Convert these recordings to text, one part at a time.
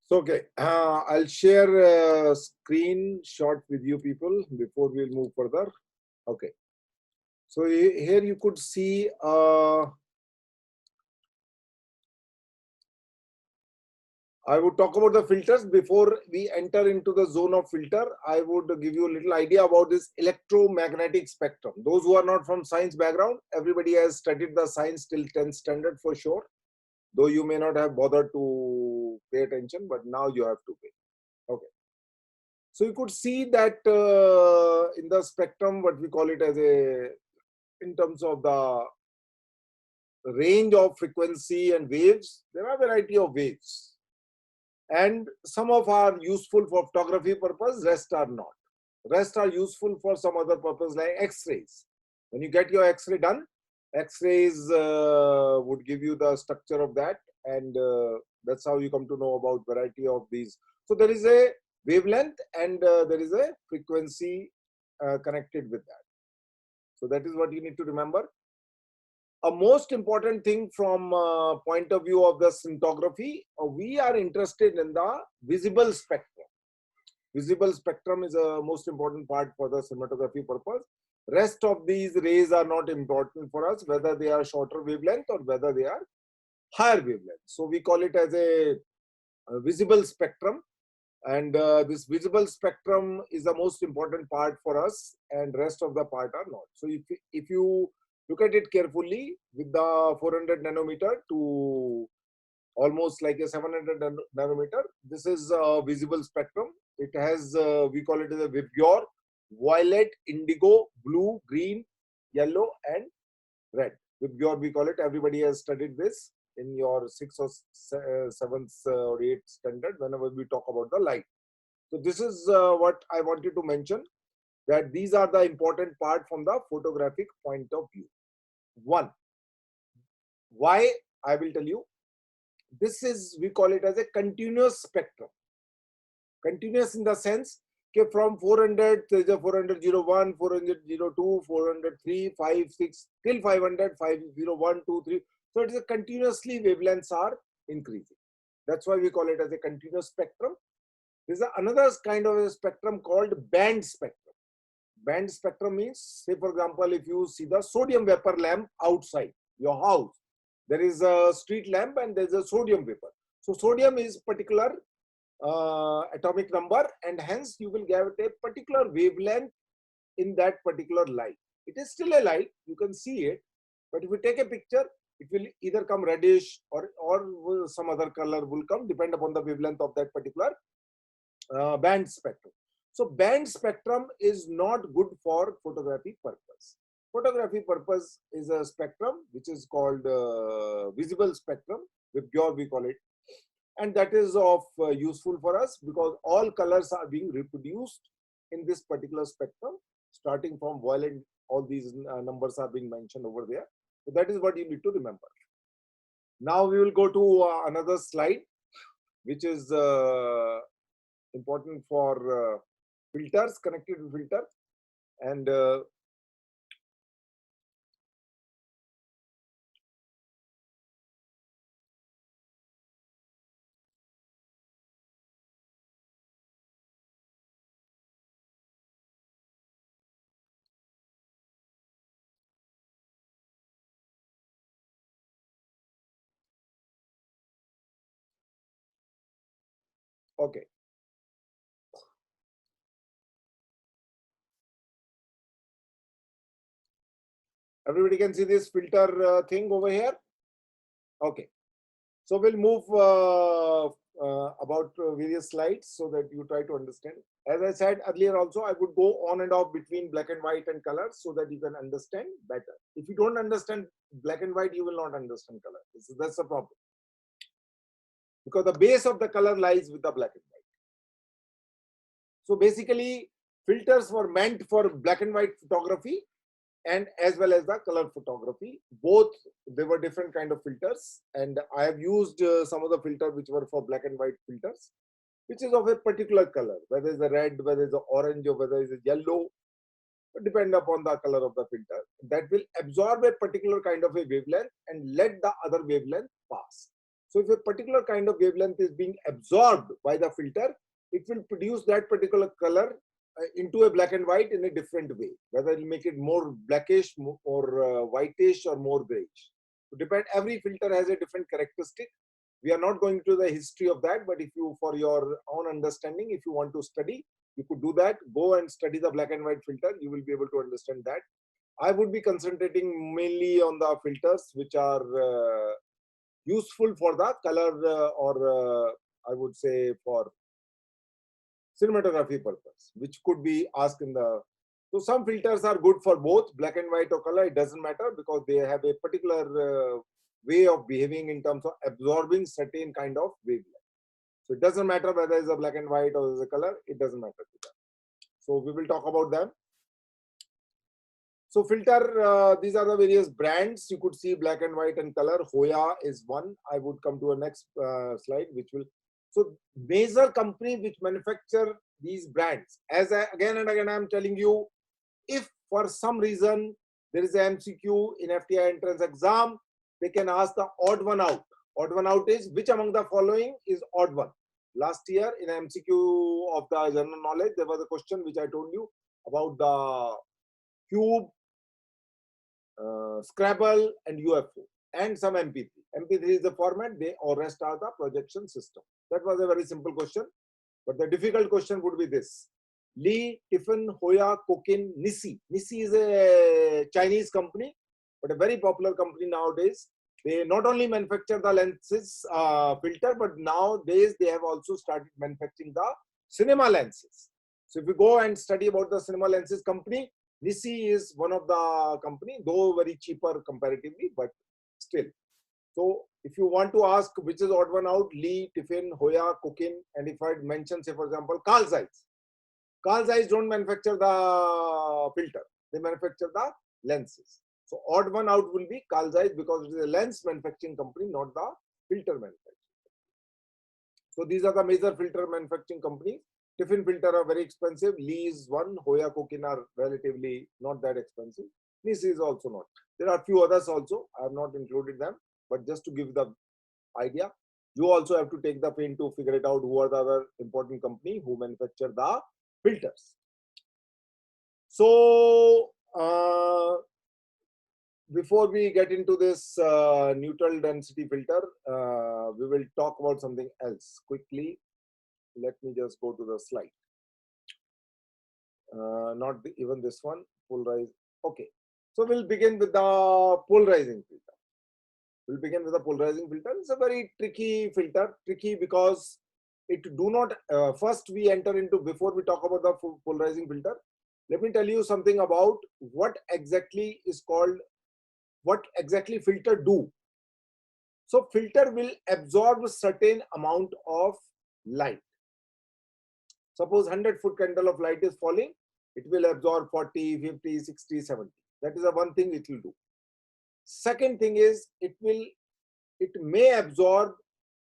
So, okay, I'll share a screenshot with you people before we'll move further. Okay, so here you could see, I would talk about the filters. Before we enter into the zone of filter, I would give you a little idea about this electromagnetic spectrum. Those who are not from science background, everybody has studied the science till 10th standard for sure, though you may not have bothered to pay attention, but now you have to pay. Okay. So you could see that in the spectrum, what we call it as a, in terms of the range of frequency and waves, there are a variety of waves. And some of are useful for photography purpose, rest are not. Rest are useful for some other purpose like X-rays. When you get your X-ray done, X-rays would give you the structure of that, and that's how you come to know about variety of these. So there is a wavelength and there is a frequency connected with that. So that is what you need to remember. A most important thing from point of view of the scintigraphy, we are interested in the visible spectrum. Visible spectrum is a most important part for the cinematography purpose. Rest of these rays are not important for us, whether they are shorter wavelength or whether they are higher wavelength. So we call it as a visible spectrum, and this visible spectrum is the most important part for us, and rest of the part are not. So if you look at it carefully, with the 400 nanometer to almost like a 700 nanometer, this is a visible spectrum. It has, we call it as a Vibgyor: violet, indigo, blue, green, yellow, and red. Vibgyor, we call it. Everybody has studied this in your 6th or 7th or 8th standard whenever we talk about the light. So this is what I wanted to mention, that these are the important part from the photographic point of view. One, why, I will tell you. This is, we call it as a continuous spectrum. Continuous in the sense that from 400, there is a 400-01, 400-02, 403, 5, 6, till 500, 501, 2, 3. So it is a continuously wavelengths are increasing. That's why we call it as a continuous spectrum. There is another kind of a spectrum called band spectrum. Band spectrum means, say for example, if you see the sodium vapor lamp outside your house, there is a street lamp and there is a sodium vapor. So sodium is particular atomic number, and hence you will get a particular wavelength in that particular light. It is still a light, you can see it, but if you take a picture, it will either come reddish or some other color will come, depend upon the wavelength of that particular band spectrum. So band spectrum is not good for photography purpose. Photography purpose is a spectrum which is called visible spectrum, Vibgyor we call it, and that is of useful for us because all colors are being reproduced in this particular spectrum, starting from violet. All these numbers are being mentioned over there. So that is what you need to remember. Now we will go to another slide, which is important for filters, connected to filter, and okay. Everybody can see this filter thing over here. Okay. So we'll move about various slides so that you try to understand. As I said earlier also, I would go on and off between black and white and color so that you can understand better. If you don't understand black and white, you will not understand color. That's the problem. Because the base of the color lies with the black and white. So basically, filters were meant for black and white photography and as well as the color photography. Both, there were different kind of filters, and I have used some of the filters which were for black and white filters, which is of a particular color, whether it's a red, whether it's a orange, or whether it's a yellow, depend upon the color of the filter. That will absorb a particular kind of a wavelength and let the other wavelength pass. So if a particular kind of wavelength is being absorbed by the filter, it will produce that particular color into a black and white in a different way, whether it will make it more blackish, more whitish, or more grayish. So depend, every filter has a different characteristic. We are not going to the history of that, but if you, for your own understanding, if you want to study, you could do that. Go and study the black and white filter. You will be able to understand that. I would be concentrating mainly on the filters which are useful for the color or I would say for cinematography purpose, which could be asked in the. So some filters are good for both black and white or color. It doesn't matter because they have a particular way of behaving in terms of absorbing certain kind of wavelength. So it doesn't matter whether it's a black and white or it's a color. It doesn't matter to them. So we will talk about them. So filter, these are the various brands. You could see black and white and color. Hoya is one. I would come to a next slide, which will. So major company which manufacture these brands. As again and again I am telling you, if for some reason there is an MCQ in FTI entrance exam, they can ask the odd one out. Odd one out is which among the following is odd one. Last year in MCQ of the general knowledge, there was a question which I told you about the cube, Scrabble, and UFO, and some MP3. MP3 is the format, they or rest are the projection system. That was a very simple question, but the difficult question would be this. Lee, Tiffin, Hoya, Kokin, Nissi. Nissi is a Chinese company, but a very popular company nowadays. They not only manufacture the lenses filter, but nowadays they have also started manufacturing the cinema lenses. So if you go and study about the cinema lenses company, Nissi is one of the company, though very cheaper comparatively, but still. So if you want to ask which is odd one out, Lee, Tiffin, Hoya, Kokin, and if I mention, say for example, Carl Zeiss. Carl Zeiss don't manufacture the filter, they manufacture the lenses. So odd one out will be Carl Zeiss because it is a lens manufacturing company, not the filter manufacturing. So these are the major filter manufacturing companies. Tiffin filter are very expensive. Lee is one. Hoya, Kokin are relatively not that expensive. Nissi is also not. There are a few others also. I have not included them, but just to give the idea, you also have to take the pain to figure it out who are the other important company who manufacture the filters. So before we get into this neutral density filter, we will talk about something else quickly. Let me just go to the slide. Not even this one, polarize. Okay, so we'll begin with the polarizing filter. We'll begin with the polarizing filter. It's a very tricky filter, tricky because it do not, first we enter into, before we talk about the polarizing filter, let me tell you something about what exactly is called, what exactly filter do. So filter will absorb a certain amount of light. Suppose 100-foot candle of light is falling, it will absorb 40, 50, 60, 70. That is the one thing it will do. Second thing is it may absorb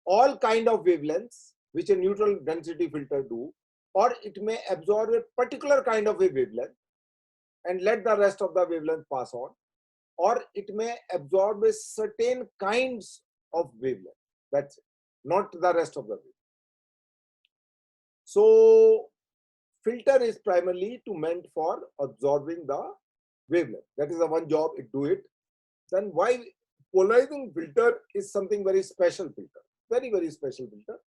all kind of wavelengths which a neutral density filter do, or it may absorb a particular kind of a wavelength and let the rest of the wavelength pass on, or it may absorb a certain kinds of wavelength. That's it, not the rest of the wavelength. So filter is primarily meant for absorbing the wavelength. That is the one job it do it. Then why polarizing filter is something very special filter, very, very special filter.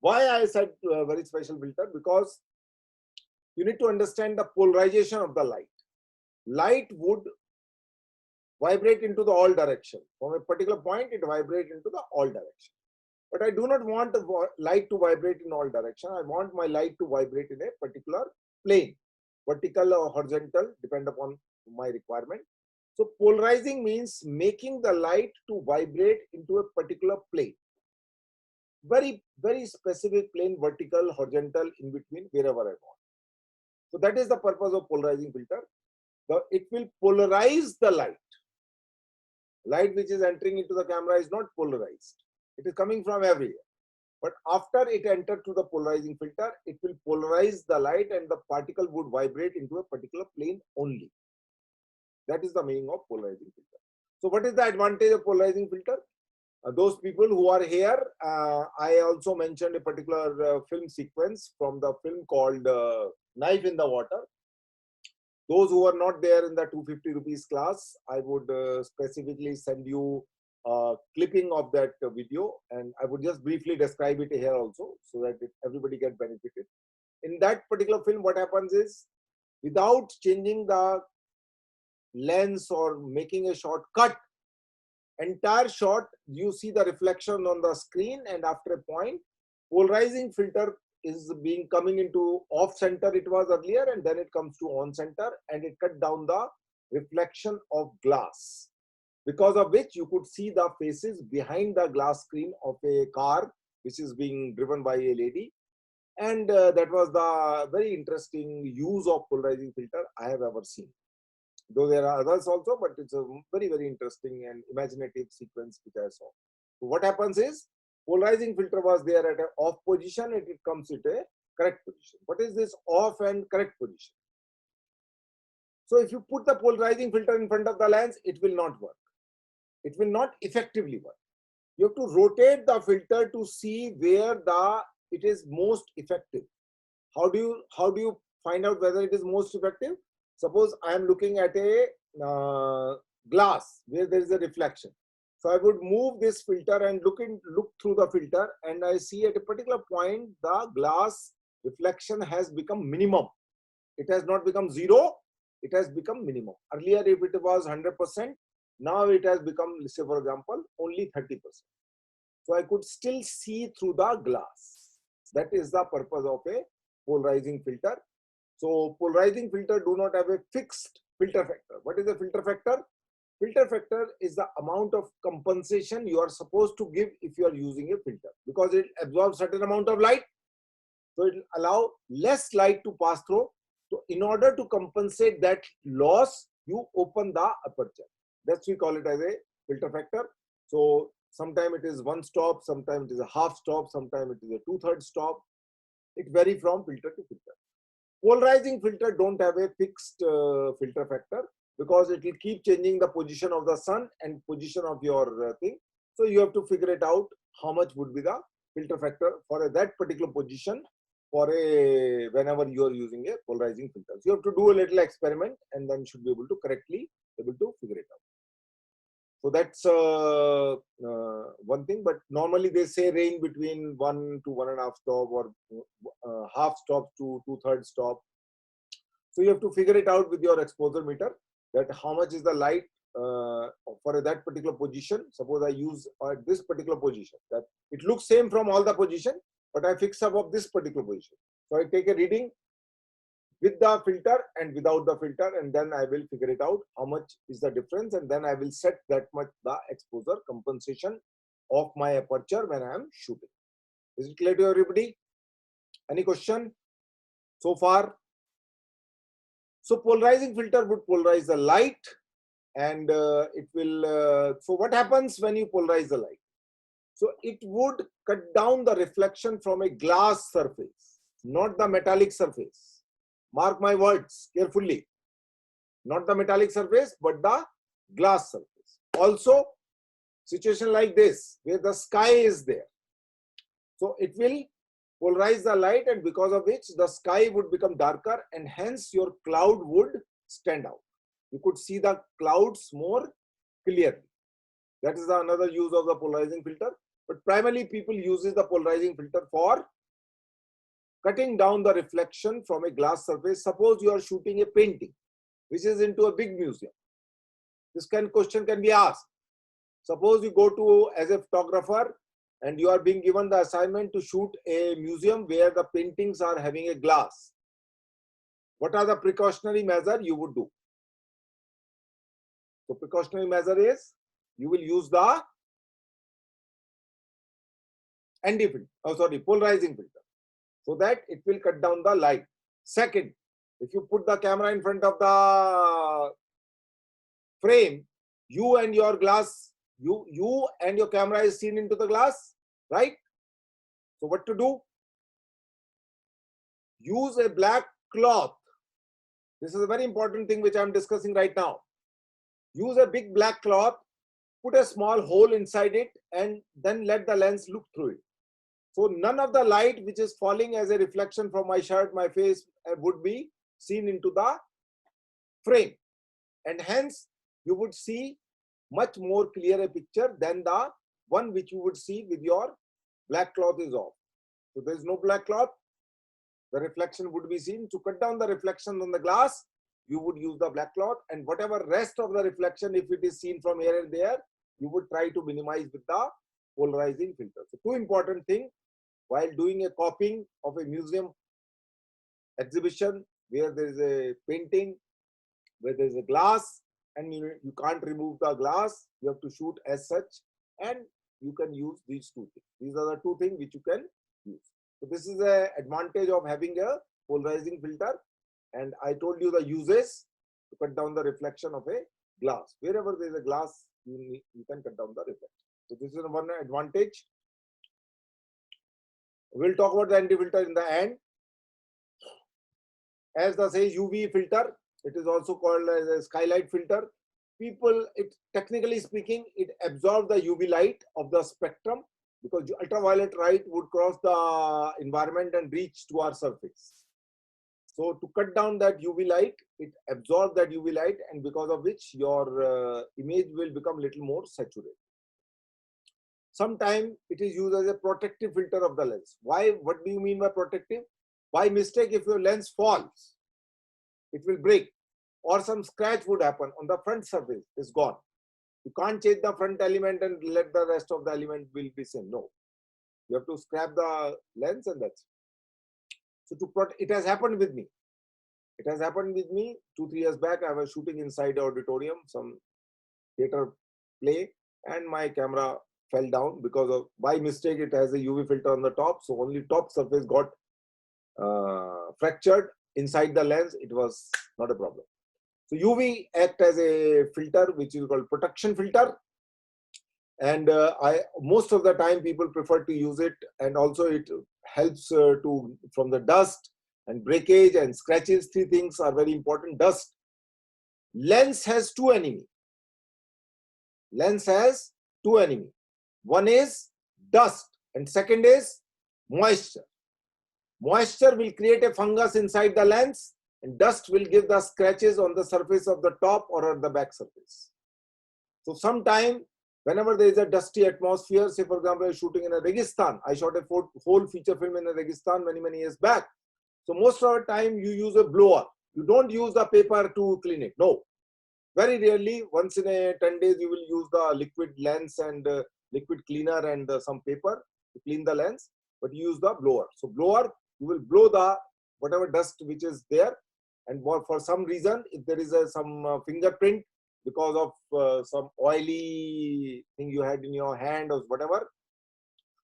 Why I said very special filter? Because you need to understand the polarization of the light. Light would vibrate into the all direction. From a particular point, it vibrates into the all direction. But I do not want the light to vibrate in all direction. I want my light to vibrate in a particular plane, vertical or horizontal, depend upon my requirement. So polarizing means making the light to vibrate into a particular plane. Very, very specific plane, vertical, horizontal, in between, wherever I want. So that is the purpose of polarizing filter. It will polarize the light. Light which is entering into the camera is not polarized. It is coming from everywhere. But after it entered to the polarizing filter, it will polarize the light and the particle would vibrate into a particular plane only. That is the meaning of polarizing filter. So what is the advantage of polarizing filter? Those people who are here, I also mentioned a particular film sequence from the film called Knife in the Water. Those who are not there in the 250 rupees class, I would specifically send you a clipping of that video, and I would just briefly describe it here also so that everybody get benefited. In that particular film, what happens is, without changing the lens or making a shortcut, entire shot you see the reflection on the screen, and after a point, polarizing filter is being coming into off center it was earlier, and then it comes to on center, and it cut down the reflection of glass, because of which you could see the faces behind the glass screen of a car which is being driven by a lady. And that was the very interesting use of polarizing filter I have ever seen. Though there are others also, but it's a very, very interesting and imaginative sequence which I saw. So what happens is, polarizing filter was there at an off position, and it comes at a correct position. What is this off and correct position? So if you put the polarizing filter in front of the lens, it will not work. It will not effectively work. You have to rotate the filter to see where it is most effective. How do you find out whether it is most effective? Suppose I am looking at a glass where there is a reflection. So I would move this filter and look through the filter, and I see at a particular point the glass reflection has become minimum. It has not become zero, it has become minimum. Earlier, if it was 100%, now it has become, say for example, only 30%. So I could still see through the glass. That is the purpose of a polarizing filter. So polarizing filter do not have a fixed filter factor. What is the filter factor? Filter factor is the amount of compensation you are supposed to give if you are using a filter, because it absorbs certain amount of light. So it will allow less light to pass through. So in order to compensate that loss, you open the aperture. That's we call it as a filter factor. So sometimes it is one stop, sometimes it is a half stop, sometimes it is a 2/3 stop. It varies from filter to filter. Polarizing filter don't have a fixed filter factor, because it will keep changing the position of the sun and position of your thing. So you have to figure it out how much would be the filter factor for that particular position for whenever you are using a polarizing filter. So you have to do a little experiment, and then should be able to correctly figure it out. So that's one thing. But normally they say range between 1 to 1.5 stop, or half stop to 2/3 stop. So you have to figure it out with your exposure meter, that how much is the light for that particular position. Suppose I use this particular position, that it looks same from all the position, but I fix up of this particular position. So I take a reading with the filter and without the filter, and then I will figure it out how much is the difference, and then I will set that much the exposure compensation of my aperture when I am shooting. Is it clear to everybody? Any question so far? So polarizing filter would polarize the light, and it will, so what happens when you polarize the light? So it would cut down the reflection from a glass surface, not the metallic surface. Mark my words carefully. Not the metallic surface, but the glass surface. Also, situation like this, where the sky is there. So it will polarize the light, and because of which the sky would become darker, and hence your cloud would stand out. You could see the clouds more clearly. That is another use of the polarizing filter. But primarily people uses the polarizing filter for cutting down the reflection from a glass surface. Suppose you are shooting a painting which is into a big museum. This question can be asked. Suppose you go to, as a photographer, and you are being given the assignment to shoot a museum where the paintings are having a glass. What are the precautionary measures you would do? So precautionary measure is, you will use the ND filter, polarizing filter, so that it will cut down the light. Second, if you put the camera in front of the frame, you and your glass, you and your camera is seen into the glass, right? So what to do? Use a black cloth. This is a very important thing which I am discussing right now. Use a big black cloth put a small hole inside it and then let the lens look through it. So none of the light which is falling as a reflection from my shirt, my face would be seen into the frame, and hence you would see much more clearer picture than the one which you would see with your black cloth is off. So there is no black cloth, the reflection would be seen. To cut down the reflection on the glass, you would use the black cloth, and whatever rest of the reflection, if it is seen from here and there, you would try to minimize with the polarizing filter. So two important things while doing a copying of a museum exhibition where there is a painting, where there is a glass, and you can't remove the glass, you have to shoot as such, and you can use these two things. These are the two things which you can use. So this is the advantage of having a polarizing filter, and I told you the uses to cut down the reflection of a glass. Wherever there is a glass, you can cut down the reflection. So this is one advantage. We'll talk about the anti-filter in the end. As the say UV filter, it is also called as a skylight filter. People, it technically speaking, it absorbs the UV light of the spectrum, because ultraviolet light would cross the environment and reach to our surface. So to cut down that UV light, it absorbs that UV light, and because of which your image will become little more saturated. Sometimes it is used as a protective filter of the lens. Why? What do you mean by protective? By mistake, if your lens falls, it will break, or some scratch would happen on the front surface, it's gone. You can't change the front element and let the rest of the element will be same. No, you have to scrap the lens, and that's it. So to protect, it has happened with me. It has happened with me 2-3 years back. I was shooting inside the auditorium, some theater play, and my camera fell down because of, by mistake, it has a UV filter on the top, so only top surface got fractured. Inside the lens, it was not a problem. So UV act as a filter which is called protection filter, and most of the time people prefer to use it, and also it helps from the dust and breakage and scratches. Three things are very important. Dust. Lens has two enemies. Lens has two enemies. One is dust, and second is moisture. Moisture will create a fungus inside the lens, and dust will give the scratches on the surface of the top or the back surface. So sometime, whenever there is a dusty atmosphere, say for example, I'm shooting in a Registan. I shot a whole feature film in a Registan many years back. So most of the time you use a blower. You don't use the paper to clean it. No. Very rarely, once in a 10 days, you will use the liquid lens and liquid cleaner and some paper to clean the lens, but you use the blower. So blower, you will blow the whatever dust which is there, and for some reason, if there is some fingerprint because of some oily thing you had in your hand or whatever,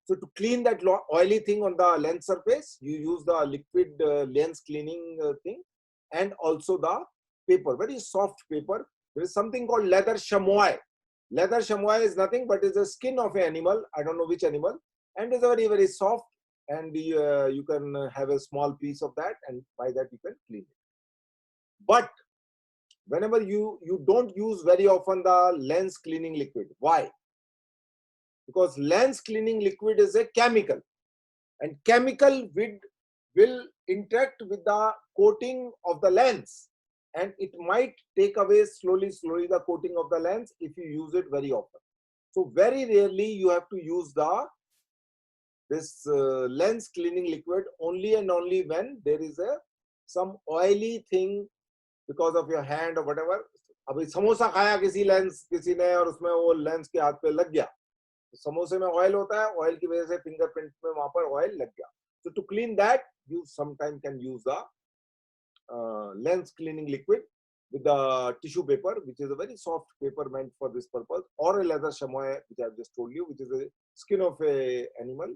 so to clean that oily thing on the lens surface, you use the liquid lens cleaning thing, and also the paper, very soft paper. There is something called leather chamois. Leather chamois is nothing but is the skin of an animal. I don't know which animal, and it's very soft. And you can have a small piece of that, and by that you can clean it. But whenever you don't use very often the lens cleaning liquid. Why? Because lens cleaning liquid is a chemical, and chemical will interact with the coating of the lens, and it might take away slowly the coating of the lens if you use it very often. So very rarely you have to use this lens cleaning liquid, only and only when there is some oily thing because of your hand or whatever. अभी समोसा खाया किसी ने और उसमें वो lens के हाथ पे लग गया, समोसे में ऑयल होता है, ऑयल की वजह से फिंगरप्रिंट में वहां पर ऑयल लग गया. So to clean that, you sometimes can use the lens cleaning liquid with the tissue paper, which is a very soft paper meant for this purpose, or a leather chamois, which I have just told you, which is a skin of a animal,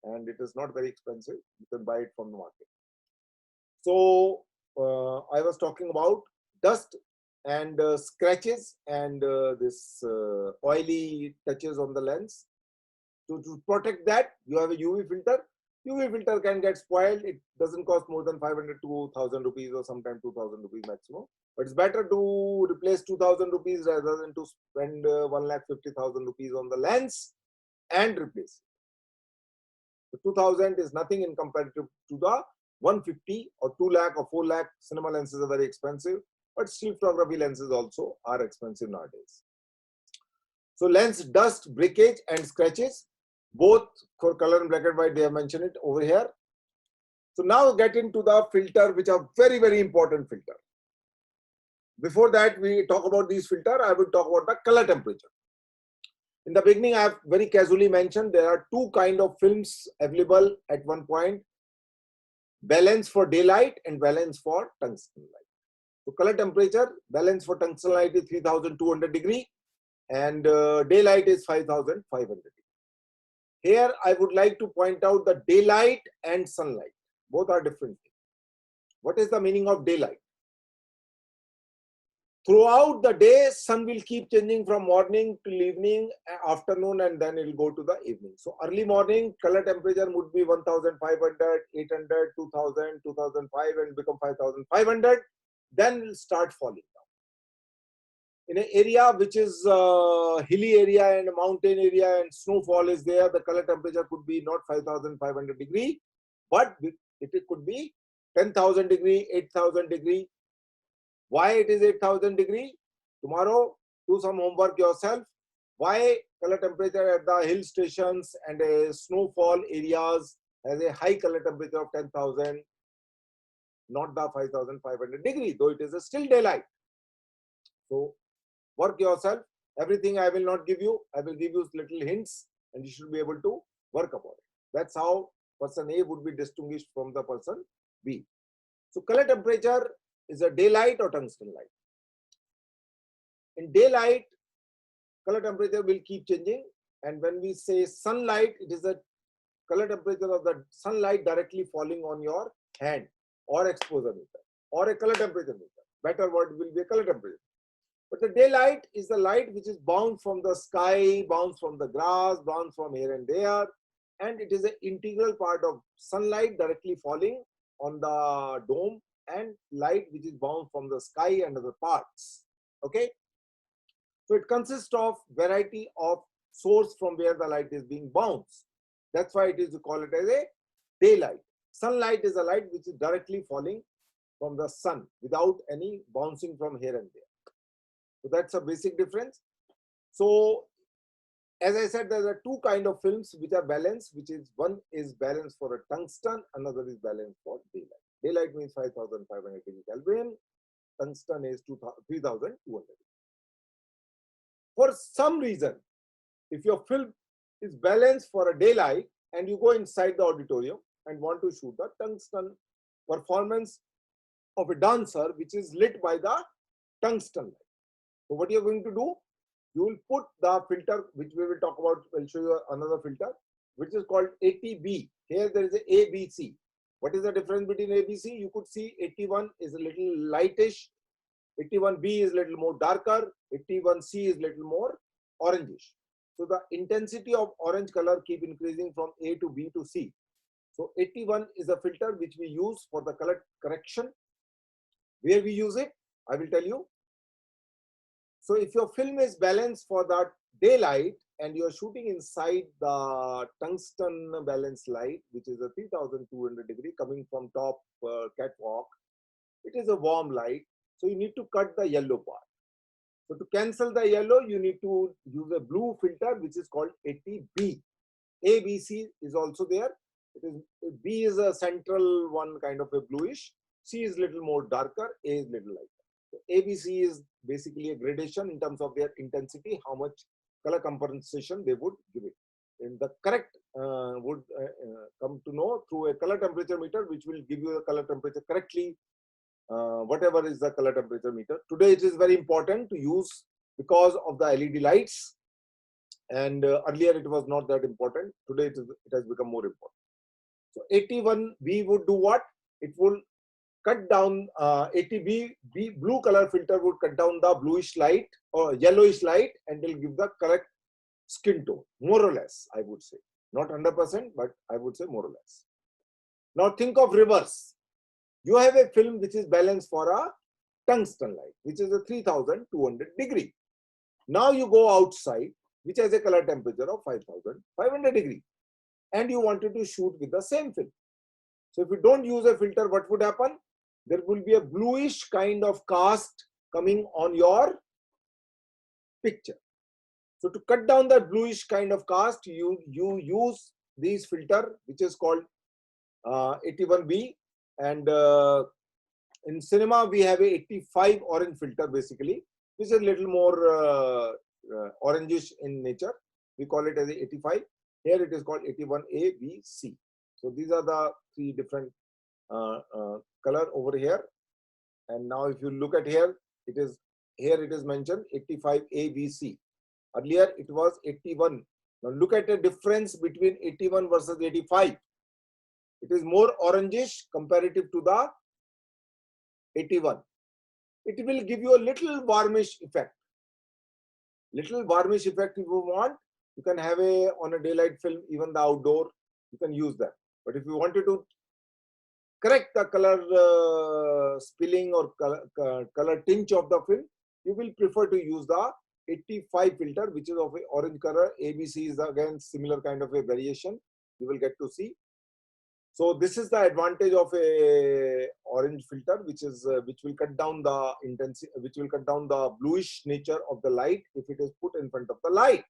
and it is not very expensive. You can buy it from the market. So I was talking about dust and scratches and this oily touches on the lens. To protect that, you have a UV filter. UV filter can get spoiled. It doesn't cost more than 500 to 1000 rupees or sometimes 2000 rupees maximum. But it's better to replace 2000 rupees rather than to spend 1,50,000 rupees on the lens and replace it. The 2000 is nothing in comparative to the 150 or 2 lakh or 4 lakh. Cinema lenses are very expensive, but still photography lenses also are expensive nowadays. So lens dust, breakage and scratches, both for color and black and white, they have mentioned it over here. So now get into the filter, which are very, very important filter. Before that, we talk about these filter, I will talk about the color temperature. In the beginning, I have very casually mentioned there are two kind of films available at one point. Balance for daylight and balance for tungsten light. So color temperature, balance for tungsten light is 3200 degree and daylight is 5500 degree. Here I would like to point out the daylight and sunlight. Both are different. What is the meaning of daylight? Throughout the day, sun will keep changing from morning till evening, afternoon, and then it will go to the evening. So early morning, color temperature would be 1500, 800, 2000, 2005 and become 5500. Then it will start falling down. In an area which is hilly area and a mountain area and snowfall is there, the color temperature could be not 5500 degree, but it could be 10,000 degree, 8,000 degree. Why it is 8,000 degree? Tomorrow, do some homework yourself. Why color temperature at the hill stations and snowfall areas has a high color temperature of 10,000, not the 5500 degree, though it is a still daylight. So work yourself. Everything I will not give you. I will give you little hints and you should be able to work about it. That's how person A would be distinguished from the person B. So color temperature is a daylight or tungsten light. In daylight, color temperature will keep changing, and when we say sunlight, it is a color temperature of the sunlight directly falling on your hand or exposure meter or a color temperature meter. Better word will be a color temperature. But the daylight is the light which is bound from the sky, bound from the grass, bound from here and there, and it is an integral part of sunlight directly falling on the dome and light which is bound from the sky and other parts. Okay, so it consists of variety of source from where the light is being bounced. That's why it is called it as a daylight. Sunlight is a light which is directly falling from the sun without any bouncing from here and there. So that's a basic difference. So as I said, there are two kind of films which are balanced, which is one is balanced for a tungsten, another is balanced for daylight. Daylight means 5500 degree Kelvin, tungsten is 3200. For some reason, if your film is balanced for a daylight and you go inside the auditorium and want to shoot the tungsten performance of a dancer which is lit by the tungsten light. So what you're going to do, you will put the filter, which we will talk about, I'll show you another filter, which is called 80B. Here there is a ABC. What is the difference between ABC? You could see 81 is a little lightish, 81B is a little more darker, 81C is a little more orangish. So the intensity of orange color keep increasing from A to B to C. So 81 is a filter which we use for the color correction. Where we use it, I will tell you. So if your film is balanced for the daylight and you are shooting inside the tungsten balance light, which is a 3200 degree coming from top catwalk, it is a warm light. So you need to cut the yellow part. So to cancel the yellow, you need to use a blue filter, which is called 80B. ABC is also there. It is B is a central one, kind of a bluish. C is little more darker. A is little lighter. So ABC is basically a gradation in terms of their intensity, how much color compensation they would give it. And the correct would come to know through a color temperature meter, which will give you the color temperature correctly, whatever is the color temperature meter. Today it is very important to use because of the LED lights, and earlier it was not that important. Today it has become more important. So 81 we would do what? It will cut down 80B blue color filter would cut down the bluish light or yellowish light and will give the correct skin tone, more or less, I would say. Not 100%, but I would say more or less. Now think of reverse. You have a film which is balanced for a tungsten light, which is a 3200 degree. Now you go outside, which has a color temperature of 5500 degree, and you wanted to shoot with the same film. So if you don't use a filter, what would happen? There will be a bluish kind of cast coming on your picture. So to cut down that bluish kind of cast, you use these filter, which is called 81B, and in cinema we have a 85 orange filter basically, which is a little more orangish in nature. We call it as a 85. Here it is called 81A, B, C. So these are the three different color over here. And now if you look at here, it is mentioned 85A, B, C. Earlier it was 81. Now look at the difference between 81 versus 85. It is more orangish comparative to the 81. It will give you a little varnish effect. Little varnish effect if you want, you can have on a daylight film, even the outdoor, you can use that. But if you wanted to correct the color spilling or color tinge of the film, you will prefer to use the 85 filter, which is of a orange color. ABC is again similar kind of a variation you will get to see. So this is the advantage of a orange filter, which will cut down the intensity, which will cut down the bluish nature of the light if it is put in front of the light.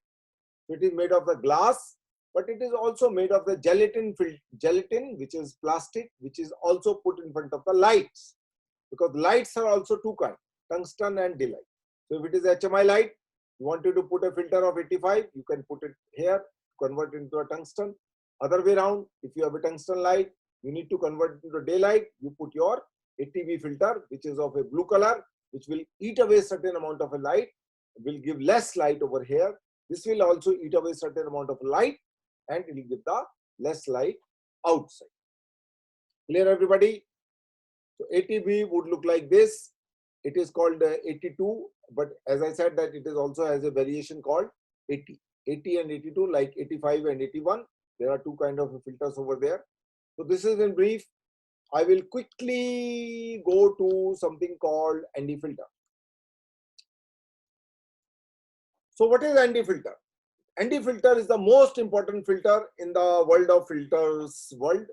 So it is made of the glass, but it is also made of the gelatin, which is plastic, which is also put in front of the lights, because lights are also two kinds, tungsten and daylight. So if it is HMI light, you wanted to put a filter of 85, you can put it here, convert it into a tungsten. Other way around, if you have a tungsten light, you need to convert it into daylight, you put your 80B filter, which is of a blue color, which will eat away certain amount of a light, will give less light over here. This will also eat away certain amount of light, and it will give the less light outside. Clear, everybody? So 80B would look like this. It is called 82, but as I said that it is also has a variation called 80. 80 and 82, like 85 and 81. There are two kind of filters over there. So this is in brief. I will quickly go to something called ND filter. So what is ND filter? ND filter is the most important filter in the world of filters world.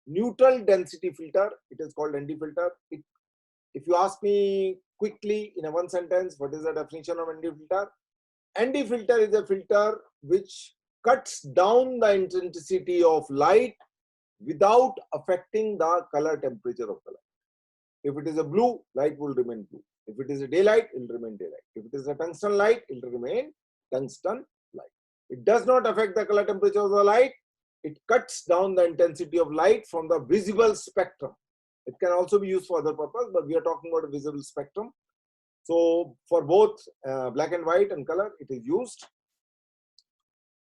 Neutral density filter. It is called ND filter. If you ask me quickly in a one sentence, what is the definition of ND filter? ND filter is a filter which cuts down the intensity of light without affecting the color temperature of the light. If it is a blue, light will remain blue. If it is a daylight, it will remain daylight. If it is a tungsten light, it will remain tungsten light. It does not affect the color temperature of the light. It cuts down the intensity of light from the visible spectrum. It can also be used for other purpose, but we are talking about a visible spectrum. So for both black and white and color, it is used.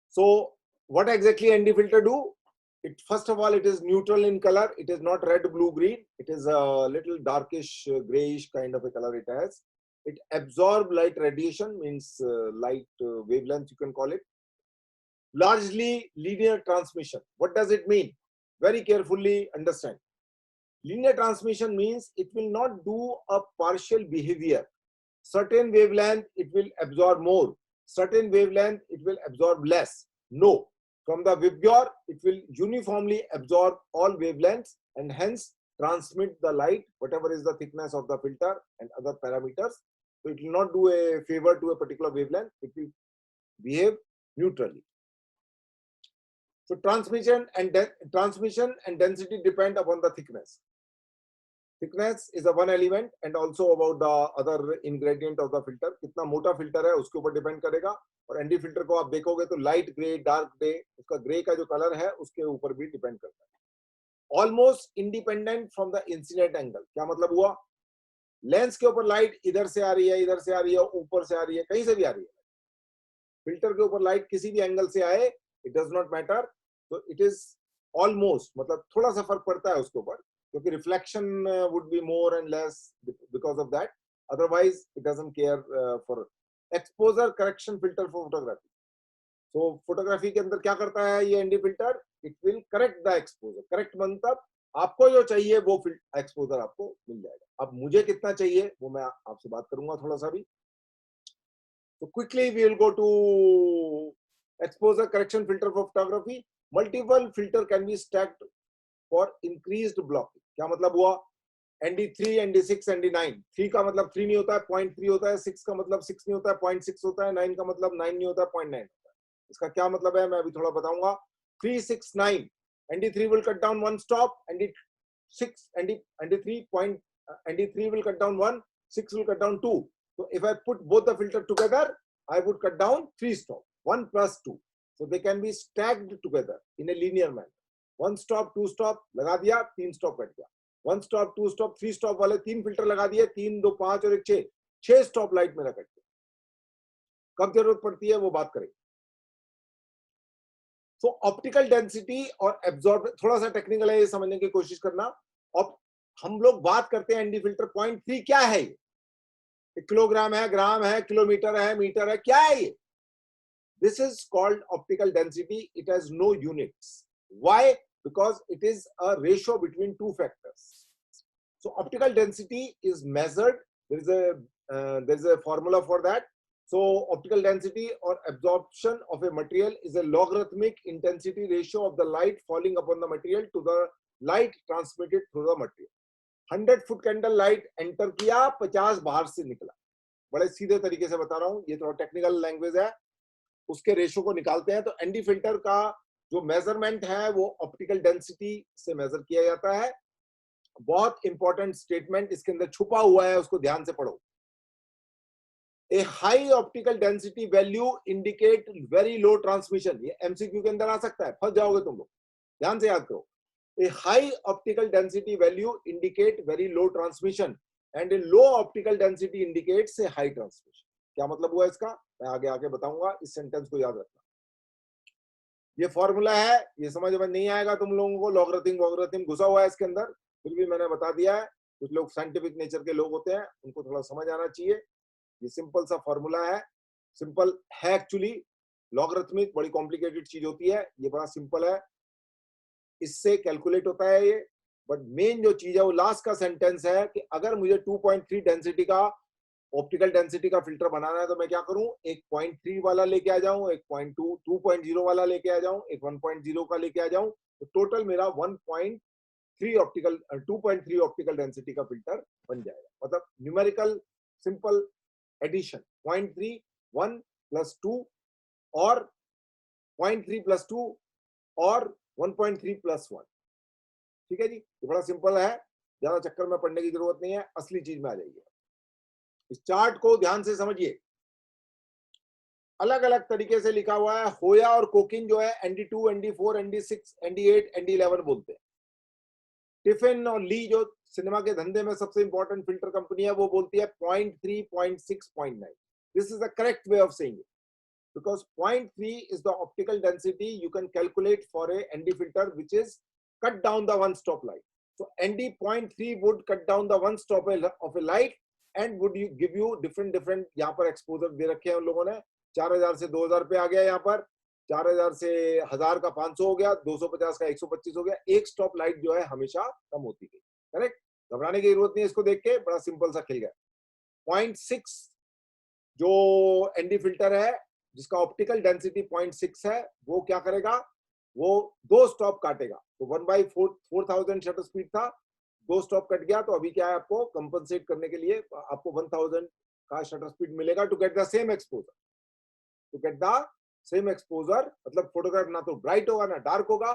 So what exactly ND filter do? First of all, it is neutral in color. It is not red, blue, green. It is a little darkish, grayish kind of a color it has. It absorbs light radiation, means light wavelength, you can call it. Largely linear transmission. What does it mean? Very carefully understand. Linear transmission means it will not do a partial behavior. Certain wavelength, it will absorb more. Certain wavelength, it will absorb less. No. From the VIBGYOR, it will uniformly absorb all wavelengths and hence transmit the light, whatever is the thickness of the filter and other parameters. So it will not do a favor to a particular wavelength. It will behave neutrally. So transmission and density depend upon the thickness. Thickness is a one element and also about the other ingredient of the filter. कितना मोटा filter है उसके ऊपर depend करेगा. और ND filter को आप देखोगे तो light gray, dark gray, उसका gray का जो color है उसके ऊपर भी depend करता है. Almost independent from the incident angle. क्या मतलब हुआ? Lens के ऊपर light इधर से आ रही है, इधर से आ रही है, ऊपर से आ रही है, कहीं से भी आ रही है. Filter के ऊपर light किसी भी angle से आए, it does not matter. So it is almost, मतलब थोड़ा सा फर्क पड़ता है उसके ऊपर. क्योंकि reflection would be more and less because of that. Otherwise, it doesn't care for exposure correction filter for photography. So photography के अंदर क्या करता है ये ND filter? It will correct the exposure. Correct मतलब आपको जो चाहिए वो एक्सपोजर आपको मिल जाएगा। अब मुझे कितना चाहिए वो मैं आपसे बात करूंगा थोड़ा सा भी। तो quickly we will go to exposure correction filter for photography. Multiple filter can be stacked for increased blocking. क्या मतलब हुआ? ND3, ND6, ND9. 3 का मतलब 3 नहीं होता है, 0.3 होता है। 6 का मतलब 6 नहीं होता है, 0.6 होता है। 9 का मतलब 9 नहीं होता है, 0.9 होता है। इसका क्या मतलब है मैं अभी थोड़ा बताऊंगा। 3, 6, 9. ND3 will cut down one stop. ND6, ND3 will cut down 1. 6 will cut down 2. So if I put both the filter together, I would cut down 3 stop. 1 plus 2. So they can be stacked together in a linear manner. 1 stop, 2 stop लगा दिया, 3 stop cut गया। 1 stop, 2 stop, 3 stop वाले 3 filter लगा दिए, 3, 2, 5 और 1, 6 stop light मेरा cut गया। कब जरूरत पड़ती है वो बात करेंगे। तो ऑप्टिकल डेंसिटी और एब्जॉर्ब थोड़ा सा टेक्निकल है, ये समझने की कोशिश करना। और हम लोग बात करते हैं एनडी फिल्टर 0.3 क्या है? ये किलोग्राम है, ग्राम है, किलोमीटर है, मीटर है, क्या है ये? This is called optical density. It has no units. Why? Because it is a ratio between two factors. So optical density is measured. There is a formula for that. So optical density or absorption of a material is a logarithmic intensity ratio of the light falling upon the material to the light transmitted through the material. 100 foot candle light enter किया, 50 बाहर से निकला। बड़े सीधे तरीके से बता रहा हूं, ये थोड़ा टेक्निकल लैंग्वेज है। उसके रेशो को निकालते हैं तो एनडी फिल्टर का जो मेजरमेंट है वो ऑप्टिकल डेंसिटी से मेजर किया जाता है। बहुत इंपॉर्टेंट स्टेटमेंट इसके अंदर छुपा हुआ है, उसको ध्यान से पढ़ो। A high optical density value indicate very low transmission. ये एमसीक्यू के अंदर आ सकता है, फंस जाओगे तुम लोग, ध्यान से याद करो। A high optical density value indicate very low transmission and a low optical density indicates a high transmission. क्या मतलब हुआ इसका मैं आगे आगे बताऊंगा, इस सेंटेंस को याद रखना। ये फॉर्मूला है, ये समझ में नहीं आएगा तुम लोगों को, लॉगरिथम घुसा हुआ है इसके अंदर, फिर भी मैंने बता दिया है। कुछ लोग साइंटिफिक नेचर के लोग होते हैं, उनको थोड़ा समझ आना चाहिए। ये सिंपल सा फॉर्मूला है, सिंपल है एक्चुअली। लॉगरिथमिक बड़ी कॉम्प्लिकेटेड चीज होती है, ये बड़ा सिंपल है, इससे कैलकुलेट होता है ये। बट मेन जो चीज है वो लास्ट का सेंटेंस है कि अगर मुझे 2.3 डेंसिटी का ऑप्टिकल डेंसिटी का फिल्टर बनाना है तो मैं क्या करूं, एक 0.3 वाला लेके आ जाऊं, एक 2.0 वाला लेके आ जाऊं, एक 1.0 का लेके आ जाऊं, तो टोटल मेरा 1.3 ऑप्टिकल 2.3 ऑप्टिकल डेंसिटी का फिल्टर बन जाएगा। मतलब न्यूमेरिकल सिंपल एडिशन 0.3 1 + 2 और 0.3 + 2 और 1.3 + 1। ठीक है जी, ये बड़ा सिंपल है, ज्यादा चक्कर में पढ़ने की जरूरत नहीं है, असली चीज में आ जाइए। इस चार्ट को ध्यान से समझिए, अलग अलग तरीके से लिखा हुआ है। होया और कोकिन जो है ND2, ND4, ND6, ND8, ND11 बोलते हैं। टिफिन और ली जो सिनेमा के धंधे में सबसे इंपॉर्टेंट फिल्टर कंपनी है, वो बोलती है 0.3, 0.6, 0.9। This is the correct way of saying it, because 0.3 is the optical density you can calculate for a ND filter which is cut down the one stop light. So ND 0.3 would cut down the one stop of a light and would you give you different यहाँ पर exposure दे रखे हैं उन लोगों ने। 4000 से 2000 पे आ गया, यहाँ पर 4000 से 1000 का 500 हो गया, 250 का 125 हो गया। एक स्टॉप लाइट जो है हमेशा कम होती गई। करेक्ट, घबराने की जरूरत नहीं है, इसको देख के बड़ा सिंपल सा खिल गया। 0.6 जो एनडी फिल्टर है जिसका ऑप्टिकल डेंसिटी 0.6 है, वो क्या करेगा, वो 2 स्टॉप काटेगा। तो 1/4000 शटर स्पीड था, 2 स्टॉप कट गया, तो अभी क्या है, आपको कंपनसेट करने के लिए आपको 1000 का शटर स्पीड मिलेगा to get the same exposure. To get the same exposure मतलब फोटोग्राफ ना तो ब्राइट होगा ना डार्क होगा,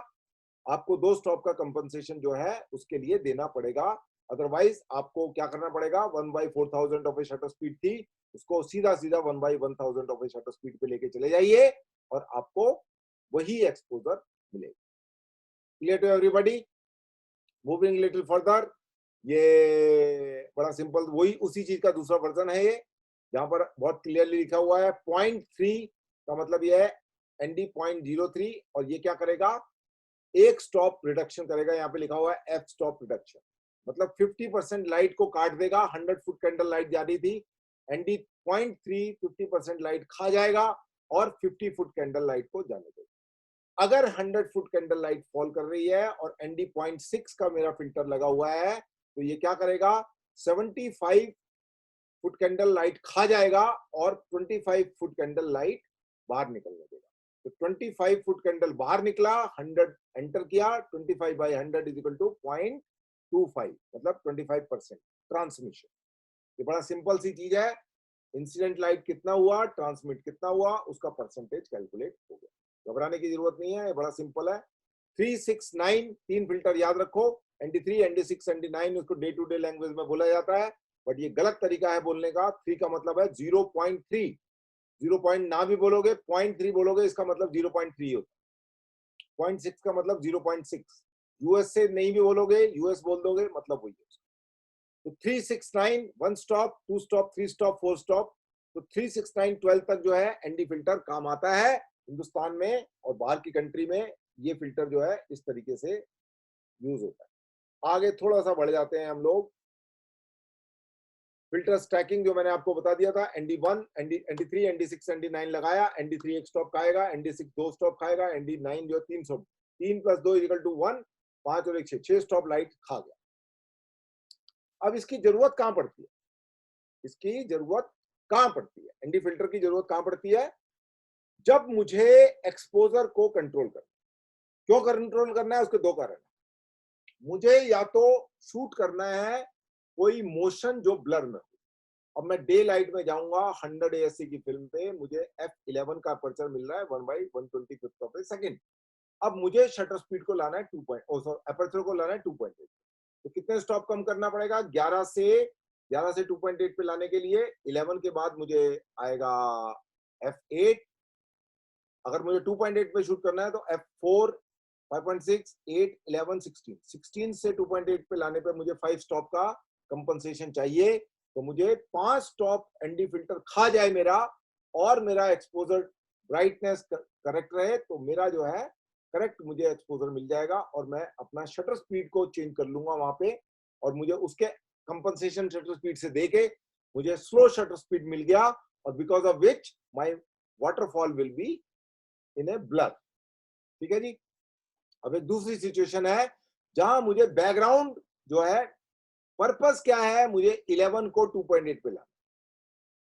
आपको 2 स्टॉप का कंपनसेशन जो है उसके लिए देना पड़ेगा। अदरवाइज आपको क्या करना पड़ेगा, 1/4000 ऑफ ए शटर स्पीड थी, उसको सीधा 1/1000 ऑफ ए शटर स्पीड पे लेके चले जाइए और आपको वही एक्सपोजर मिलेगा। Clear to everybody? Moving little further, ये बड़ा सिंपल वही उसी चीज का दूसरा वर्जन है ये, जहां पर बहुत क्लियरली लिखा हुआ है 0.3 का मतलब ये है ND 0.03, और ये क्या करेगा, एक स्टॉप रिडक्शन करेगा। यहाँ पे लिखा हुआ है F स्टॉप रिडक्शन, मतलब 50% लाइट को काट देगा। 100 फुट कैंडल लाइट जा रही थी, ND 0.3 50% लाइट खा जाएगा और 50 फुट कैंडल लाइट को जाने देगा। अगर 100 फुट कैंडल लाइट फॉल कर रही है और ND 0.6 का मेरा फिल्टर लगा हुआ है, तो ये क्या करेगा, 75 फुट कैंडल लाइट खा जाएगा और 25 फुट कैंडल लाइट बाहर निकलने देगा। तो 25 फुट कैंडल बाहर निकला, 100 एंटर किया, 25 बाई 100 इज इक्वल टू 0.25, मतलब 25% ट्रांसमिशन। ये बड़ा सिंपल सी चीज है, इंसिडेंट लाइट कितना हुआ, ट्रांसमिट कितना हुआ, उसका परसेंटेज कैलकुलेट हो गया। घबराने की जरूरत नहीं है, ये बड़ा सिंपल है। 369 तीन फिल्टर याद रखो, ND3, ND6, ND9, उसको डे टू डे लैंग्वेज में बोला जाता है, बट ये गलत तरीका है बोलने का। 3 का मतलब है 0.3, 0. ना भी बोलोगे, 0.3 बोलोगे, इसका मतलब 0.3 होता है। 0.6 का मतलब 0.6, यूएस से नहीं भी बोलोगे, यूएस बोल दोगे, मतलब वही है। तो 369 1 स्टॉप, 2 स्टॉप, 3 स्टॉप, 4 स्टॉप। तो 369 12 तक जो है ND फिल्टर काम आता है हिंदुस्तान में, और बाहर की कंट्री में ये फिल्टर जो है इस तरीके से यूज होता है। आगे थोड़ा सा बढ़ जाते हैं हम लोग। फिल्टर स्टैकिंग जो मैंने आपको बता दिया था, ND1, ND3, ND6, ND9 लगाया, ND3 एक स्टॉप खाएगा, ND6 दो स्टॉप खाएगा, ND9 जो 3 स्टॉप, 3 + 2 = 1, 5 और 1 6 स्टॉप लाइट खा गया। अब इसकी जरूरत कहां पड़ती है, इसकी जरूरत कहां पड़ती है, ND फिल्टर की जरूरत कहां पड़ती है, जब मुझे एक्सपोजर को कंट्रोल करना। क्यों कंट्रोल करना है, उसके दो कारण। मुझे या तो शूट करना है कोई मोशन जो ब्लर में हो। अब मैं डे लाइट में जाऊंगा 100 ASC की फिल्म पे, मुझे f11 का अपर्चर मिल रहा है 1/125 ऑफ ए सेकंड। अब मुझे शटर स्पीड को लाना है 2. अपर्चर को लाना है 2.8। तो कितने स्टॉप कम करना पड़ेगा, 11 से 2.8 पे लाने के लिए 11 के बाद मुझे आएगा f8। अगर मुझे 2.8 पे शूट करना है तो f4, 5.6, 8, 11, 16। 16 से 2.8 पे लाने पे मुझे 5 स्टॉप का कंपनसेशन चाहिए। तो मुझे 5 स्टॉप ND फिल्टर खा जाए मेरा, और मेरा एक्सपोजर ब्राइटनेस करेक्ट रहे, तो मेरा जो है करेक्ट मुझे एक्सपोजर मिल जाएगा, और मैं अपना शटर स्पीड को चेंज कर लूंगा वहां पे, और मुझे उसके कंपनसेशन शटर स्पीड से देके मुझे स्लो शटर स्पीड मिल गया, और because of which my waterfall will be in A blur. ठीक है जी। अब एक दूसरी सिचुएशन है जहां मुझे बैकग्राउंड जो है, पर्पस क्या है, मुझे 11 को 2.8 पे लाना।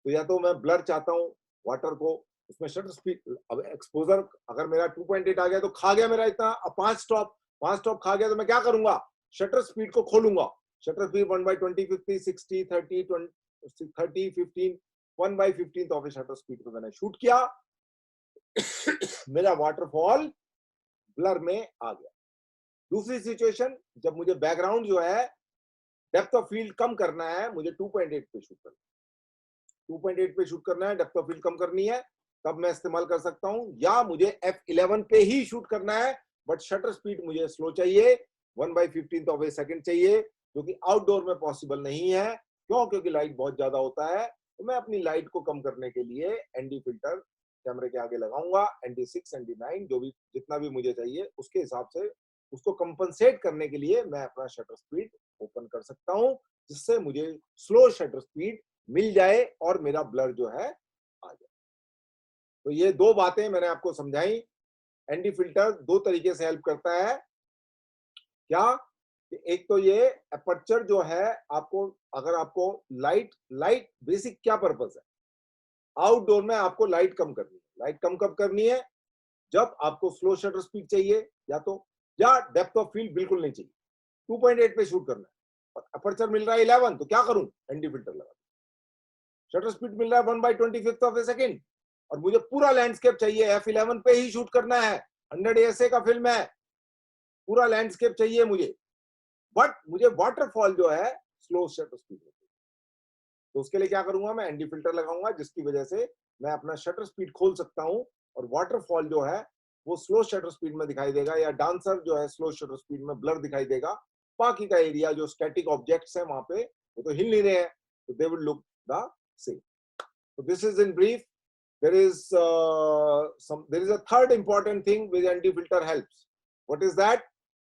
तो या तो मैं ब्लर चाहता हूं वाटर को, उसमें शटर स्पीड, अब एक्सपोजर अगर मेरा 2.8 आ गया तो खा गया मेरा इतना। अब 5 स्टॉप खा गया, तो मैं क्या करूंगा, शटर स्पीड को खोलूंगा। Shutter speed 1/20, 50, 60, 30, 30, 15, 1/15 of shutter speed पे मैंने शूट किया। मेरा वाटरफॉल ब्लर में आ गया। दूसरी सिचुएशन, जब मुझे बैकग्राउंड जो है डेप्थ ऑफ फील्ड कम करना है, मुझे 2.8 पे शूट करना है, 2.8 पे शूट करना है, डेप्थ ऑफ फील्ड कम करनी है, तब मैं इस्तेमाल कर सकता हूं। या मुझे f11 पे ही शूट करना है, बट शटर स्पीड मुझे स्लो चाहिए, 1/15 ऑफ ए सेकंड चाहिए, जो कि आउटडोर में पॉसिबल नहीं है। क्यों, क्योंकि लाइट बहुत ज्यादा होता है। तो मैं अपनी लाइट को कम करने के लिए ND फिल्टर कैमरे के आगे लगाऊंगा, ND6, ND9 जो भी जितना भी मुझे चाहिए उसके हिसाब से, उसको कंपनसेट करने के लिए मैं अपना शटर स्पीड ओपन कर सकता हूं, जिससे मुझे स्लो शटर स्पीड मिल जाए और मेरा ब्लर जो है आ जाए। तो ये दो बातें मैंने आपको समझाई। ND फिल्टर दो तरीके से हेल्प करता है। क्या, एक तो ये अपर्चर जो है, आपको अगर आपको लाइट बेसिक क्या पर्पस है, आउटडोर में आपको लाइट कम करनी है। लाइट कम कब करनी है, जब आपको स्लो शटर स्पीड चाहिए, या डेप्थ ऑफ फील्ड बिल्कुल नहीं चाहिए, 2.8 पे शूट करना है, और अपर्चर मिल रहा है 11, तो क्या करूं, ND फिल्टर लगा। शटर स्पीड मिल रहा है 1/25 ऑफ ए सेकंड, और मुझे पूरा लैंडस्केप चाहिए, f11 पे ही शूट करना है, 100 ASA का फिल्म है, पूरा लैंडस्केप चाहिए मुझे, बट मुझे वाटरफॉल जो है स्लो शटर स्पीड में। तो उसके लिए क्या करूंगा, मैं ND फिल्टर लगाऊंगा, जिसकी वजह से मैं अपना शटर स्पीड खोल सकता हूं, और वाटरफॉल जो है वो स्लो शटर स्पीड में दिखाई देगा, या डांसर जो है स्लो शटर स्पीड में ब्लर दिखाई देगा। बाकी का एरिया जो स्टैटिक ऑब्जेक्ट्स है वहां पे, वो तो हिल नहीं रहे हैं, तो they will look the same. So this is in brief. There is a third important thing which ND filter helps. What is that?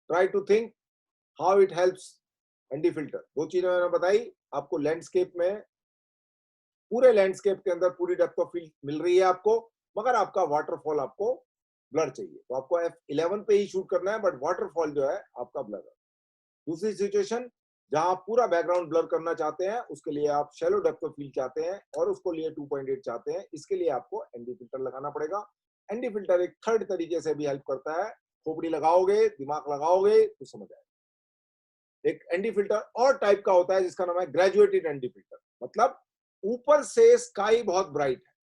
Try to think how it helps ND filter. दो चीजें मैंने बताई आपको। Landscape में, पूरे landscape के अंदर पूरी डेप्थ ऑफ फील्ड मिल रही है आपको, मगर आपका वाटरफॉल आपको ब्लर चाहिए, तो आपको F11 पे ही शूट करना है, बट वाटरफॉल जो है आपका ब्लर है। दूसरी सिचुएशन जहां आप पूरा बैकग्राउंड ब्लर करना चाहते हैं, उसके लिए आप शैलो डेप्थ ऑफ फील्ड चाहते हैं और उसको लिए 2.8 चाहते हैं, इसके लिए आपको एनडी फिल्टर लगाना पड़ेगा। एनडी फिल्टर एक थर्ड तरीके से भी हेल्प करता है, खोपड़ी लगाओगे, दिमाग लगाओगे तो समझ आएगा। एक एनडी फिल्टर और टाइप का होता है जिसका नाम है ग्रेजुएटेड एनडी फिल्टर, मतलब ऊपर से स्काई बहुत ब्राइट है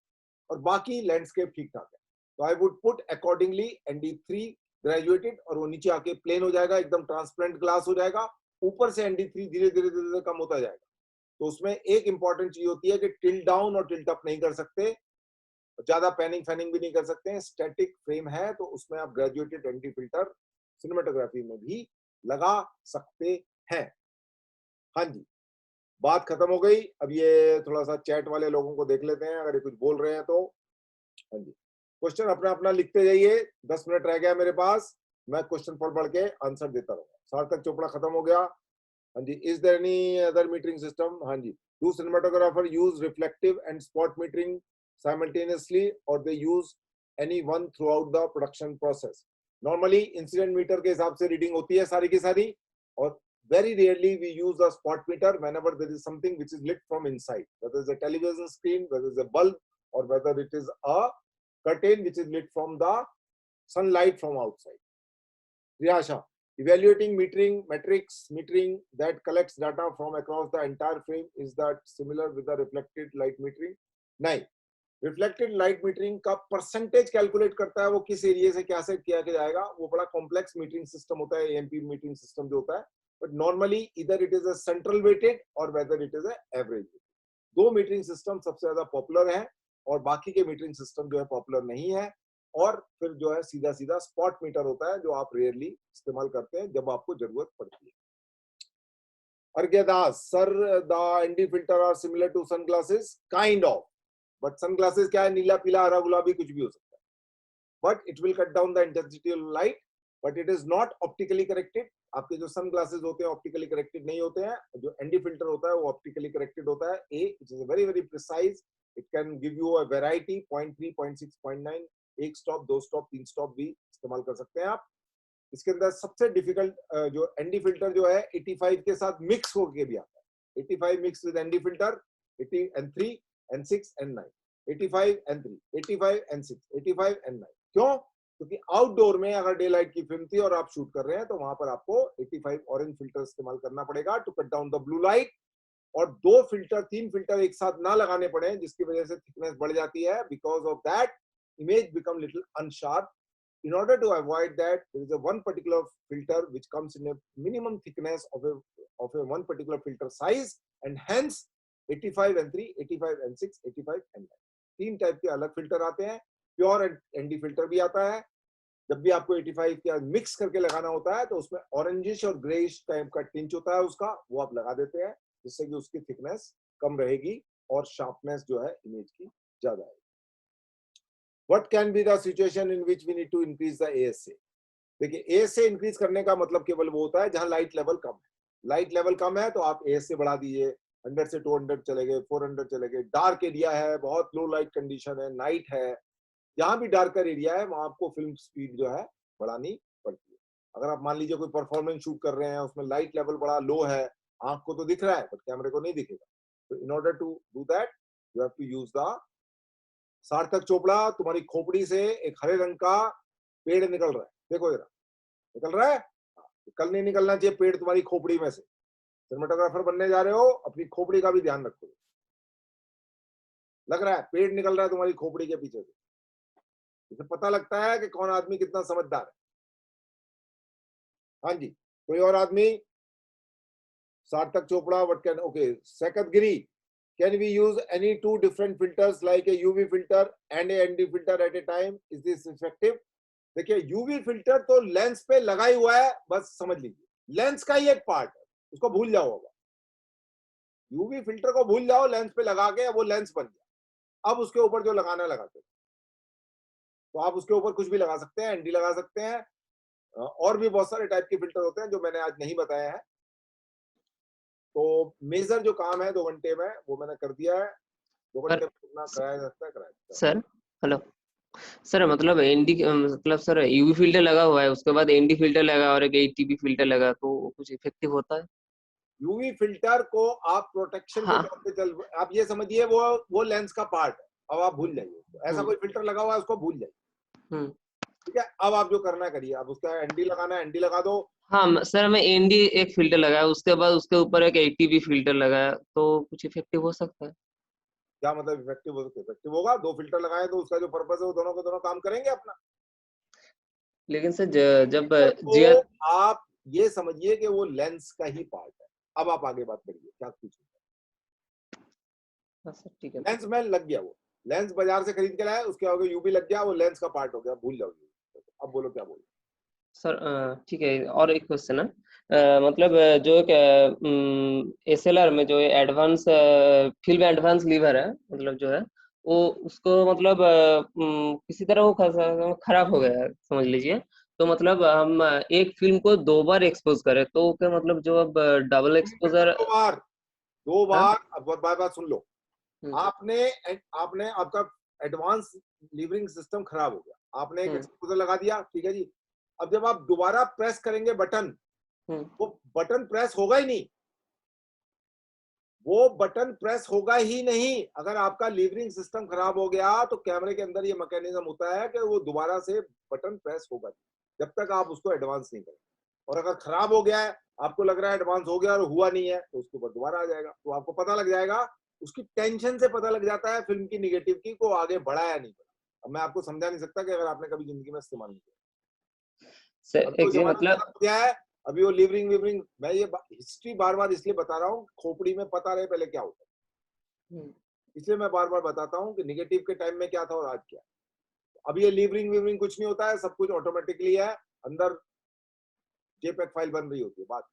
और बाकी लैंडस्केप ठीक ठाक है, तो I would put accordingly ND3 graduated, और वो नीचे आके प्लेन हो जाएगा, एकदम ट्रांसपेरेंट ग्लास हो जाएगा, ऊपर से ND3 धीरे धीरे धीरे धीरे कम होता जाएगा। तो उसमें एक इंपॉर्टेंट चीज होती है कि टिल्ट डाउन और टिल्ट अप नहीं कर सकते, ज्यादा पैनिंग फैनिंग भी नहीं कर सकते हैं। स्टैटिक फ्रेम है तो उसमें आप ग्रेजुएटेड एंटी फिल्टर सिनेमेटोग्राफी में भी लगा सकते हैं। हाँ जी, बात खत्म हो गई। अब ये थोड़ा सा चैट वाले लोगों को देख लेते हैं, अगर ये कुछ बोल रहे हैं तो। हाँ जी, क्वेश्चन अपना अपना लिखते जाइए, 10 मिनट रह गया मेरे पास, मैं क्वेश्चन पढ़ पढ़ के आंसर देता रहूंगा। सार्थक चोपड़ा खत्म हो गया। हाँ जी, is there any other metering system? हाँ जी, do cinematographer use reflective and spot metering simultaneously और they use any one throughout the production process? Normally incident meter के हिसाब से रीडिंग होती है सारी की सारी, और very rarely we use a spot meter whenever there is something which is lit from inside, whether it's a television screen, whether it's a bulb, or whether it is a curtain which is lit from the sunlight from outside. Riyasha, evaluating metering metrics, metering that collects data from across the entire frame, is that similar with the reflected light metering? नहीं, reflected light metering का percentage calculate करता है, वो किस area से क्या से किया जाएगा, वो बड़ा कॉम्प्लेक्स मीटरिंग सिस्टम होता है, एएमपी मीटरिंग सिस्टम जो होता है। बट नॉर्मली इधर it is a central weighted और whether it is a average. दो मीटरिंग सिस्टम सबसे ज्यादा पॉपुलर है और बाकी के मीटरिंग सिस्टम जो है पॉपुलर नहीं है। और फिर जो है सीधा सीधा स्पॉट मीटर होता है जो आप रेयरली इस्तेमाल करते हैं जब आपको जरूरत पड़ती है। Arghyadas sir, the ND filter are similar to sunglasses? Kind of, but sunglasses क्या है, नीला पीला हरा गुलाबी कुछ भी हो सकता है, but it will cut down the intensity of light, but it is not optically corrected. आपके जो सनग्लासेस होते हैं ऑप्टिकली करेक्टेड नहीं होते हैं, जो एनडी फिल्टर होता है वो ऑप्टिकली करेक्टेड होता है। Uh it is very very precise, it can give you a variety 0.3, 0.6, 0.9, एक स्टॉप, दो स्टॉप, तीन स्टॉप भी इस्तेमाल कर सकते हैं आप। इसके अंदर सबसे डिफिकल्ट जो एनडी फिल्टर जो है 85 के साथ मिक्स होके भी आता है। 85 mix with ND filter, 80 and 3 and 6 and 9, 85 and 3, 85 and 6, 85 and 9। क्यों? क्योंकि आउटडोर में अगर डे लाइट की फिल्म थी और आप शूट कर रहे हैं तो वहां पर आपको 85 ऑरेंज फिल्टर इस्तेमाल करना पड़ेगा to cut down the blue light, और दो फिल्टर, तीन फिल्टर एक साथ ना लगाने पड़े जिसकी वजह से थिकनेस बढ़ जाती है। Because of that image become little unsharp. In order to avoid that, there is a one particular filter which comes in a minimum thickness of a one particular filter size, and hence 85 and 3, 85 and 6, 85 and 9, तीन type के अलग filter आते हैं। Pure ND filter भी आता है, जब भी आपको 85 का मिक्स करके लगाना होता है तो उसमें ऑरेंजिश और ग्रेइश टाइप का टिंच होता है उसका, वो आप लगा देते हैं जिससे कि उसकी थिकनेस कम रहेगी और शार्पनेस जो है इमेज की ज्यादा है। What can be the situation in which we need to increase the ASA? देखिए, ASA इंक्रीज करने का मतलब केवल वो होता है जहां लाइट लेवल कम है। लाइट लेवल कम है तो आप ASA बढ़ा दीजिए, 100 से 200 चले गए, 400 चले गए। डार्क एरिया है, बहुत लो लाइट कंडीशन है, नाइट है, जहां भी डार्कर एरिया है वहां आपको फिल्म स्पीड जो है बढ़ानी पड़ती है। अगर आप मान लीजिए कोई परफॉर्मेंस शूट कर रहे हैं, उसमें लाइट लेवल बड़ा लो है, आंख को तो दिख रहा है बट कैमरे को नहीं दिखेगा, तो in order to do that you have to use the. Sarthak Chopra, तुम्हारी खोपड़ी से एक हरे रंग का पेड़ निकल रहा है, देखो जरा, निकल रहा है? कल नहीं निकलना चाहिए पेड़ तुम्हारी खोपड़ी में से। सिनेमेटोग्राफर बनने जा रहे हो, अपनी खोपड़ी का भी ध्यान रखो। लग रहा है पेड़ निकल रहा है तुम्हारी खोपड़ी के पीछे से, इसे पता लगता है कि कौन आदमी कितना समझदार है। हाँ जी, कोई और आदमी? सार्थक चोपड़ा, व्हाट कैन, ओके, सकत गिरी, can we use any two different filters like a UV filter and a ND filter at a time? Is this effective? देखिए, UV फिल्टर तो लेंस पे लगा ही हुआ है, बस समझ लीजिए लेंस का ही एक पार्ट है, उसको भूल जाओ। UV फिल्टर को भूल जाओ, लेंस पे लगा के वो लेंस बन गया। अब उसके ऊपर जो लगाना लगाते, तो आप उसके ऊपर कुछ भी लगा सकते हैं, ND लगा सकते हैं, और भी बहुत सारे टाइप के फिल्टर होते हैं जो मैंने आज नहीं बताया है। तो मेजर जो काम है 2 घंटे में वो मैंने कर दिया है। 2 घंटे में कितना कराया जा सकता है, कराया। सर हेलो, सर मतलब एनडी मतलब सर यूवी फिल्टर लगा हुआ है, उसके बाद एनडी फिल्टर लगा और एक एटीपी फिल्टर लगा, तो कुछ इफेक्टिव होता है? यूवी फिल्टर को आप प्रोटेक्शन के हाँ। तौर पे चल, आप ये समझिए वो लेंस का पार्ट है, अब आप भूल जाइए उसको। ऐसा हम्म। कोई फिल्टर लगा हुआ है उसको भूल जाइए। हम्म। ठीक है, अब आप जो करना है करिए, अब उसका एनडी लगाना है एनडी लगा दो। हाँ सर, मैं एनडी एक फिल्टर लगाया, उसके बाद उसके ऊपर एक एटीपी फिल्टर लगाया, तो कुछ इफेक्टिव हो सकता है? क्या मतलब इफेक्टिव हो, इफेक्टिव होगा, दो फिल्टर लगाए तो उसका जो पर्पस है वो दोनों के दोनों काम करेंगे अपना। लेकिन सर जब फिल्टर को जीआर। आप ये समझिए कि वो लेंस का ही पार्ट है। अब आप आगे बात करिए, क्या कुछ हाँ सर ठीक है। लेंस में लग गया, वो लेंस बाजार से खरीद के लाया, उसके आगे यूवी लग गया, वो लेंस का पार्ट हो गया, भूल जाओ। अब बोलो क्या बोलो। सर ठीक है, और एक क्वेश्चन है। मतलब जो एक एसएलआर में जो एडवांस फिल्म एडवांस लीवर है, मतलब जो है वो उसको मतलब किसी तरह वो खराब हो गया है समझ लीजिए। तो मतलब हम एक फिल्म को 2 बार एक्सपोज करें तो क्या मतलब जो अब डबल एक्सपोजर। दो बार, दो हाँ। बार, अब बार बार सुन लो। हम्म। आपने आपने आपका एडवांस लीवरिंग सिस्टम खराब हो गया, आपने एक हम्म। एक्सपोजर लगा दिया, ठीक है जी। अब जब आप दोबारा प्रेस करेंगे बटन, हम्म। वो बटन प्रेस होगा ही नहीं, वो बटन प्रेस होगा ही नहीं। अगर आपका लीवरिंग सिस्टम खराब हो गया तो कैमरे के अंदर ये मैकेनिज्म होता है कि वो दोबारा से बटन प्रेस होगा नहीं, जब तक आप उसको एडवांस नहीं करें। और अगर खराब हो गया है, आपको लग रहा है एडवांस हो गया और हुआ नहीं है, तो उसके ऊपर दोबारा आ जाएगा, तो आपको पता लग जाएगा। उसकी टेंशन से पता लग जाता है फिल्म की निगेटिव की को आगे बढ़ा या नहीं बढ़ा। अब मैं आपको समझा नहीं सकता कि अगर आपने कभी जिंदगी में इस्तेमाल नहीं किया। सर अभी वो एक जी जमाना मतलब। खत्म हो गया है। अभी वो लिवरिंग विवरिंग, मैं ये हिस्ट्री बार बार इसलिए बता रहा हूँ, खोपड़ी में पता रहे पहले क्या होता हम्म। है। इसलिए मैं बार बार बताता हूँ कि निगेटिव के टाइम में क्या था और आज क्या है। अब ये लिवरिंग विवरिंग कुछ नहीं होता है, सब कुछ ऑटोमेटिकली है, अंदर जेपेग फाइल बन रही होती है, बात।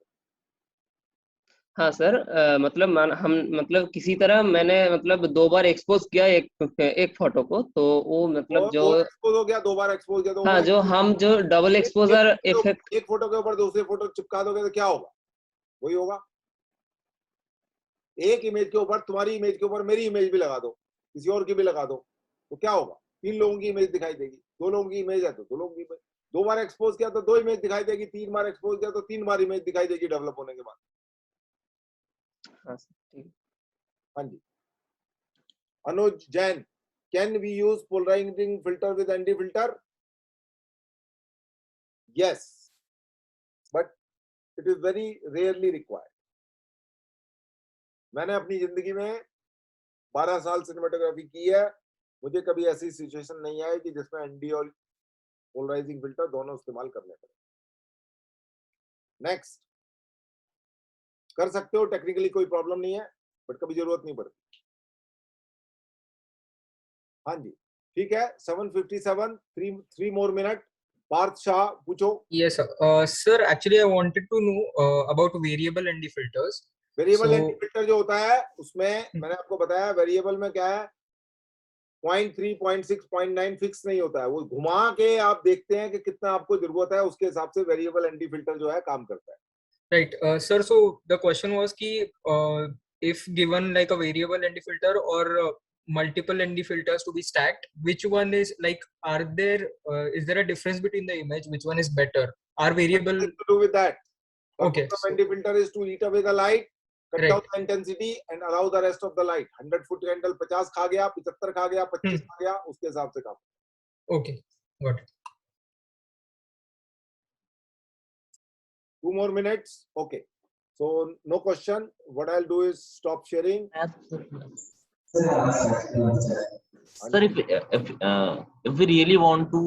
हाँ सर, मतलब हम मतलब किसी तरह मैंने मतलब 2 बार एक्सपोज किया एक फोटो को, तो वो मतलब जो। वो एक्सपोज हो गया, दो बार एक्सपोज किया, दो हाँ, बार जो हम जो डबल एक्सपोजर इफेक्ट। एक फोटो के ऊपर दूसरी फोटो चिपका दोगे तो क्या होगा, वही होगा। एक इमेज के ऊपर, तुम्हारी इमेज के ऊपर मेरी इमेज भी लगा दो, किसी और की भी लगा दो, तो क्या होगा, 3 लोगों की इमेज दिखाई देगी। 2 लोगों की इमेज है तो 2 लोगों की इमेज। 2 बार एक्सपोज किया तो 2 इमेज दिखाई देगी, 3 बार एक्सपोज किया तो 3 बार इमेज दिखाई देगी डेवलप होने के बाद। हाँ सर ठीक। हाँ जी। Anuj Jain, can we use polarising filter with ND filter? Yes, but it is very rarely required. मैंने अपनी जिंदगी में 12 साल सिनेमाटोग्राफी की है, मुझे कभी ऐसी सिचुएशन नहीं आई कि जिसमें एनडी और पोलराइजिंग फिल्टर दोनों इस्तेमाल करने पड़े। नेक्स्ट, कर सकते हो, टेक्निकली कोई प्रॉब्लम नहीं है, बट कभी जरूरत नहीं पड़ती। हाँ जी, ठीक है। 7:57, three more minute. Parth Shah पूछो। Yes, sir. Sir, actually, I wanted to know about variable ND filters. Variable anti So, filter जो होता है उसमें मैंने आपको बताया, वेरिएबल में क्या है, 0.3, 0.6, 0.9 फिक्स नहीं होता है, वो घुमा के आप देखते हैं कि कितना आपको जरूरत है, उसके हिसाब से वेरिएबल एंटी फिल्टर जो है काम करता है। right, sir. So the question was कि if given like a variable ND filter or multiple ND filters to be stacked, which one is like, are there is there a difference between the image? Which one is better? Are variable? Nothing to do with that. Okay, Purpose of so anti-filter is to eat away the light, cut down right. the intensity and allow the rest of the light. 100 foot candle 50 खा गया, 75 खा गया, 25 खा गया, उसके हिसाब से काम। Okay, got it. 2 more minutes. Okay. So no question. What I'll do is stop sharing. Sir, if we really want to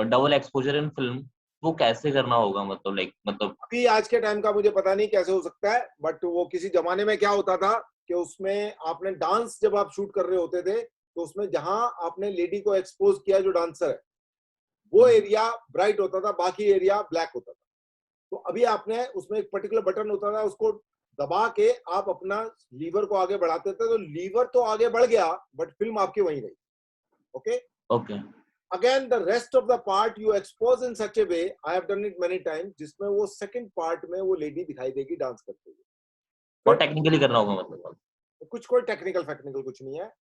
double exposure in film, वो कैसे करना होगा, मतलब लाइक मतलब अभी आज के टाइम का मुझे पता नहीं कैसे हो सकता है, बट वो किसी जमाने में क्या होता था कि उसमें आपने डांस जब आप शूट कर रहे होते थे तो उसमें जहां आपने लेडी को एक्सपोज किया जो डांसर है, वो एरिया ब्राइट होता था, बाकी एरिया ब्लैक होता था। तो अभी आपने उसमें एक पर्टिकुलर बटन होता था, उसको दबा के आप अपना लीवर को आगे बढ़ाते थे, तो लीवर तो आगे बढ़ गया बट फिल्म आपकी वहीं रही। Okay okay. Again the rest of the part you expose in such A way, I have done it many time, जिसमें वो सेकंड पार्ट में वो लेडी दिखाई देगी डांस करते हुए। और टेक्निकली करना होगा मतलब। कुछ कोई टेक्निकल फैक्निकल कुछ नहीं है,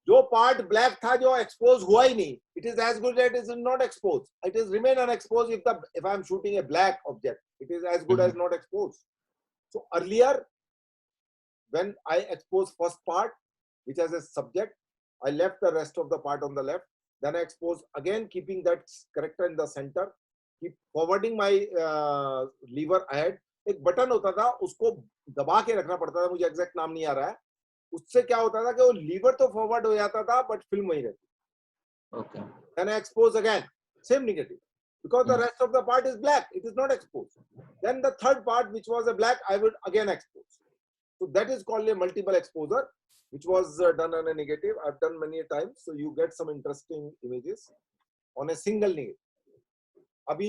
जो पार्ट ब्लैक था जो एक्सपोज हुआ ही नहीं, it is as good as it is not exposed. It is remain unexposed if I am shooting a black object. It is as good as not exposed. So earlier, when I expose first part, which has a subject, I left the rest of the part on the left. Then I expose again, keeping that character in the center. Keep forwarding my lever ahead. एक button होता था, उसको दबा के रखना पड़ता था, मुझे एग्जैक्ट नाम नहीं आ रहा है. उससे क्या होता था कि वो लीवर तो फॉरवर्ड हो जाता था, बट फिल्म वहीं रहती. Okay. Then I expose again, same negative, because the rest of the part is black, it is not exposed. Then the third part, which was a black, I would again expose. So that is called a multiple exposure, which was done on a negative. I've done many times, so you get some interesting images on a single negative. अभी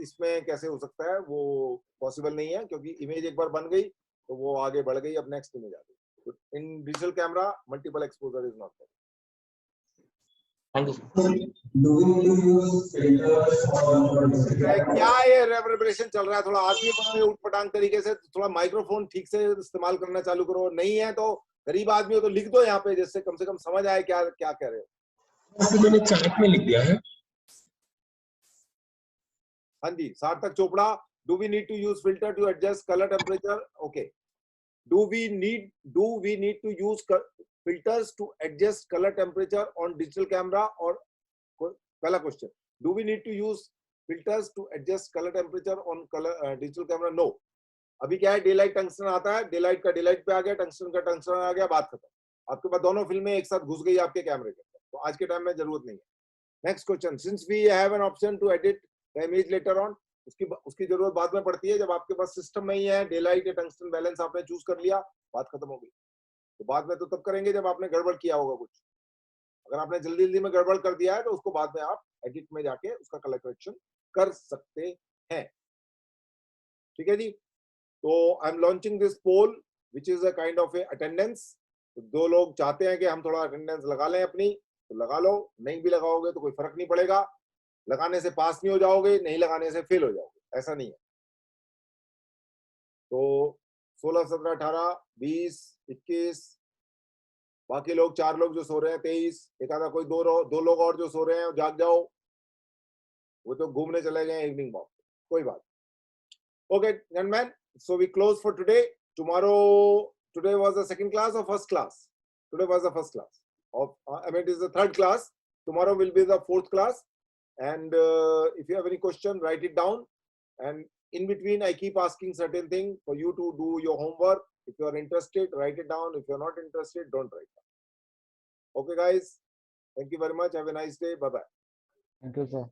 इसमें कैसे हो सकता है वो possible नहीं है, क्योंकि इमेज एक बार बन गई तो वो आगे बढ़ गई, अब नेक्स्ट इमेज आ गई. In digital camera, multiple exposure is not there. Thank you, sir. Do we need to use filters or क्या ये रेवरबरेशन चल रहा है? थोड़ा आदमी बनो उठ पटांग तरीके से, थोड़ा माइक्रोफोन ठीक से इस्तेमाल करना चालू करो. नहीं है तो गरीब आदमी हो तो लिख दो यहाँ पे, जिससे कम से कम समझ आए क्या क्या कह रहे हो. मैंने चैट में लिख दिया है. हाँ जी, सार्थक Chopra. Do we need to use filter to adjust color temperature? Okay. Do we need to use filters to adjust color temperature on digital camera? और पहला question, do we need to use filters to adjust color temperature on color digital camera? No. अभी क्या है, day light tungsten आता है, day light का day light पे आ गया, टंगस्टन का टंगस्टन आ गया, बात खत्म. आपके पास दोनों फिल्में एक साथ घुस गई आपके कैमरे के अंदर, तो आज के टाइम में जरूरत नहीं है. Next question, since we have an option to edit the image later on, उसकी जरूरत बाद में पड़ती है जब आपके पास सिस्टम में ही है, डे लाइट या टंगस्टन बैलेंस आपने चूज कर लिया, बात खत्म हो गई. तो बाद में तो तब करेंगे जब आपने गड़बड़ किया होगा कुछ. अगर आपने जल्दी जल्दी में गड़बड़ कर दिया है तो उसको बाद में आप एडिट में जाके उसका कलर करेक्शन कर सकते हैं. ठीक है जी. तो I am launching this poll which is a kind of a attendance. तो दो लोग चाहते हैं कि हम थोड़ा अटेंडेंस लगा लें अपनी, तो लगा लो. नहीं भी लगाओगे तो कोई फर्क नहीं पड़ेगा. लगाने से पास नहीं हो जाओगे, नहीं लगाने से फेल हो जाओगे, ऐसा नहीं है. तो 16, 17, 18, 20, 21, बाकी लोग 4 लोग जो सो रहे हैं 23, एक आधा कोई दो लोग और जो सो रहे हैं जाग जाओ, वो तो घूमने चले गए इवनिंग वॉक, कोई बात. Okay gentlemen, so we close for today. Today was the second class or first class? Today was the first class of I mean it is the third class. Tomorrow will be the fourth class. And if you have any question, write it down, and in between I keep asking certain things for you to do your homework. If you are interested, write it down. If you are not interested, don't write down. Okay guys, thank you very much. Have a nice day. Bye bye. Thank you, sir.